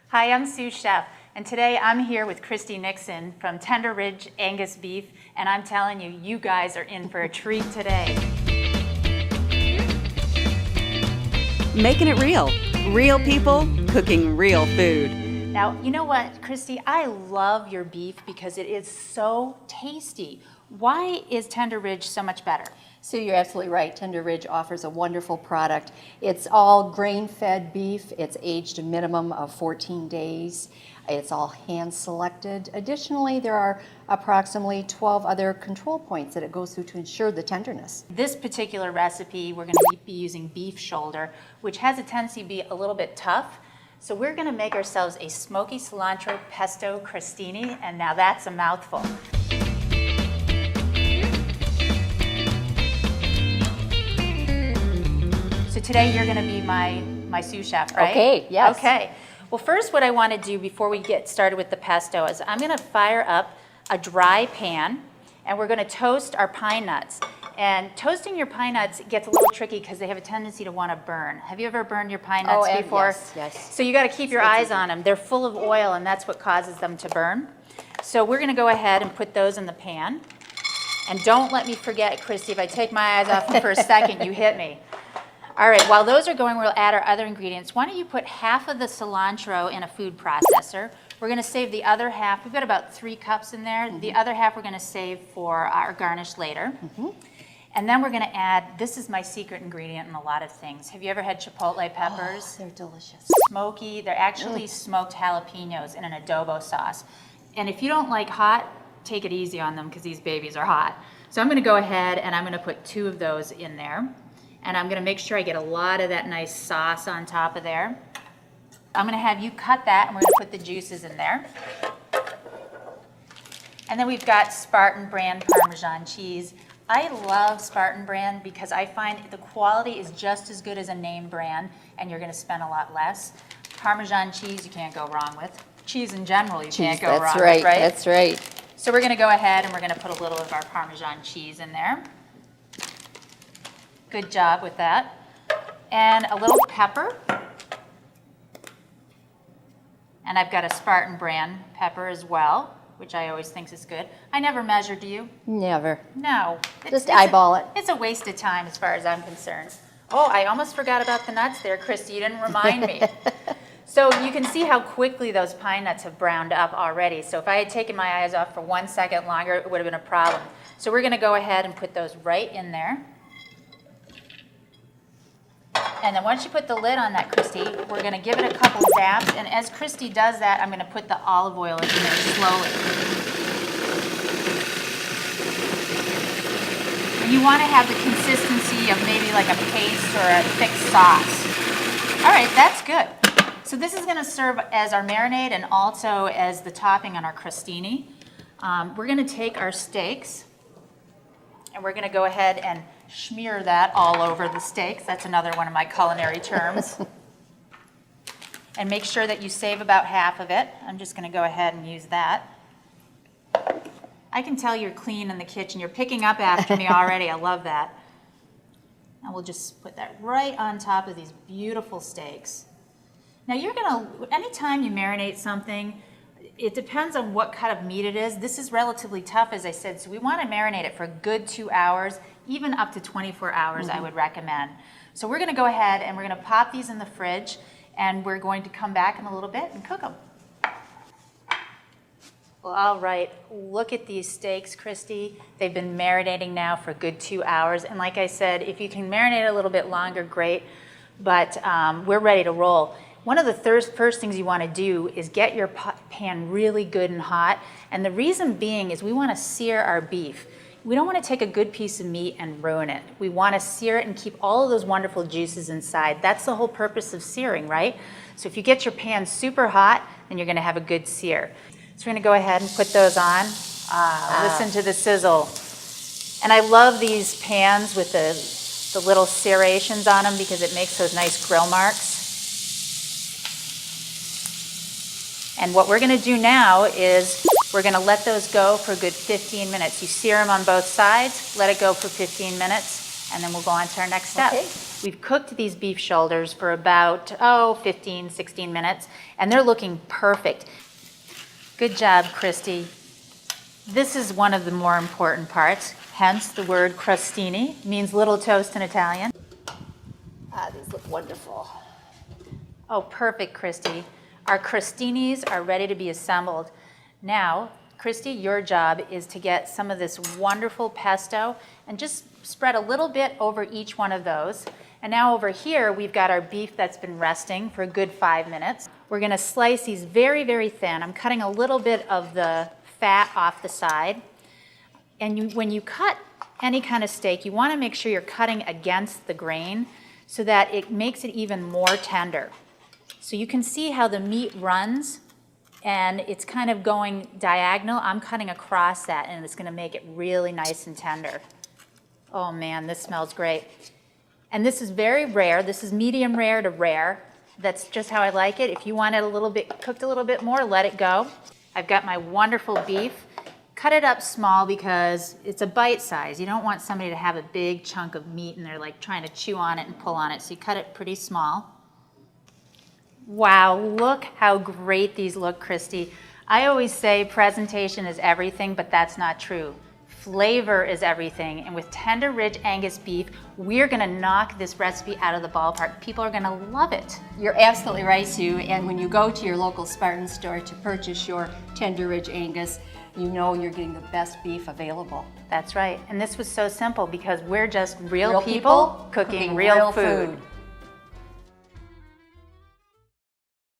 Hi, I'm Sous Chef, and today I'm here with Christy Nixon from Tender Ridge Angus Beef, and I'm telling you, you guys are in for a treat today. Making it real. Real people cooking real food. Now, you know what, Christy? I love your beef because it is so tasty. Why is Tender Ridge so much better? Sue, you're absolutely right. Tender Ridge offers a wonderful product. It's all grain-fed beef. It's aged a minimum of 14 days. It's all hand-selected. Additionally, there are approximately 12 other control points that it goes through to ensure the tenderness. This particular recipe, we're going to be using beef shoulder, which has a tendency to be a little bit tough. So we're going to make ourselves a Smoky Cilantro Pesto Crostini, and now that's a mouthful. So today you're going to be my sous chef, right? Okay, yes. Okay. Well, first what I want to do before we get started with the pesto is I'm going to fire up a dry pan, and we're going to toast our pine nuts. And toasting your pine nuts gets a little tricky because they have a tendency to want to burn. Have you ever burned your pine nuts before? Yes. So you got to keep your eyes on them. They're full of oil, and that's what causes them to burn. So we're going to go ahead and put those in the pan. And don't let me forget, Christy, if I take my eyes off them for a second, you hit me. All right, while those are going, we'll add our other ingredients. Why don't you put half of the cilantro in a food processor. We're going to save the other half. We've got about 3 cups in there. The other half we're going to save for our garnish later. And then we're going to add, this is my secret ingredient in a lot of things. Have you ever had chipotle peppers? Oh, they're delicious. Smoky. They're actually smoked jalapenos in an adobo sauce. And if you don't like hot, take it easy on them because these babies are hot. So I'm going to go ahead and I'm going to put 2 of those in there. And I'm going to make sure I get a lot of that nice sauce on top of there. I'm going to have you cut that, and we're going to put the juices in there. And then we've got Spartan brand Parmesan cheese. I love Spartan brand because I find the quality is just as good as a name brand, and you're going to spend a lot less. Parmesan cheese you can't go wrong with. Cheese in general you can't go wrong with, right? That's right. So we're going to go ahead and we're going to put a little of our Parmesan cheese in there. Good job with that. And a little pepper. And I've got a Spartan brand pepper as well, which I always think is good. I never measure, do you? Never. No. Just eyeball it. It's a waste of time as far as I'm concerned. Oh, I almost forgot about the nuts there, Christy. You didn't remind me. So you can see how quickly those pine nuts have browned up already. So if I had taken my eyes off for 1 second longer, it would have been a problem. So we're going to go ahead and put those right in there. And then once you put the lid on that, Christy, we're going to give it a couple zaps. And as Christy does that, I'm going to put the olive oil in there slowly. And you want to have the consistency of maybe like a paste or a thick sauce. All right, that's good. So this is going to serve as our marinade and also as the topping on our crostini. We're going to take our steaks and we're going to go ahead and smear that all over the steaks. That's another one of my culinary terms. And make sure that you save about half of it. I'm just going to go ahead and use that. I can tell you're clean in the kitchen. You're picking up after me already. I love that. And we'll just put that right on top of these beautiful steaks. Now you're going to, anytime you marinate something, it depends on what cut of meat it is. This is relatively tough, as I said, so we want to marinate it for a good 2 hours, even up to 24 hours, I would recommend. So we're going to go ahead and we're going to pop these in the fridge, and we're going to come back in a little bit and cook them. Well, all right, look at these steaks, Christy. They've been marinating now for a good 2 hours, and like I said, if you can marinate a little bit longer, great, but we're ready to roll. One of the first things you want to do is get your pan really good and hot. And the reason being is we want to sear our beef. We don't want to take a good piece of meat and ruin it. We want to sear it and keep all of those wonderful juices inside. That's the whole purpose of searing, right? So if you get your pan super hot, then you're going to have a good sear. So we're going to go ahead and put those on. Listen to the sizzle. And I love these pans with the little serrations on them because it makes those nice grill marks. And what we're going to do now is we're going to let those go for a good 15 minutes. You sear them on both sides, let it go for 15 minutes, and then we'll go on to our next step. Okay. We've cooked these beef shoulders for about, 15, 16 minutes, and they're looking perfect. Good job, Christy. This is one of the more important parts, hence the word crostini, means little toast in Italian. These look wonderful. Oh, perfect, Christy. Our crostinis are ready to be assembled. Now, Christy, your job is to get some of this wonderful pesto and just spread a little bit over each one of those. And now over here, we've got our beef that's been resting for a good 5 minutes. We're gonna slice these very, very thin. I'm cutting a little bit of the fat off the side. And when you cut any kind of steak, you wanna make sure you're cutting against the grain so that it makes it even more tender. So you can see how the meat runs and it's kind of going diagonal. I'm cutting across that and it's gonna make it really nice and tender. Oh man, this smells great. And this is very rare. This is medium rare to rare. That's just how I like it. If you want it a little bit cooked a little bit more, let it go. I've got my wonderful beef. Cut it up small because it's a bite size. You don't want somebody to have a big chunk of meat and they're like trying to chew on it and pull on it. So you cut it pretty small. Wow, look how great these look, Christy. I always say presentation is everything, but that's not true. Flavor is everything, and with tender, rich Angus beef, we're gonna knock this recipe out of the ballpark. People are gonna love it. You're absolutely right, Sue, and when you go to your local Spartan store to purchase your tender ridge Angus, you know you're getting the best beef available. That's right, and this was so simple because we're just real people cooking real food.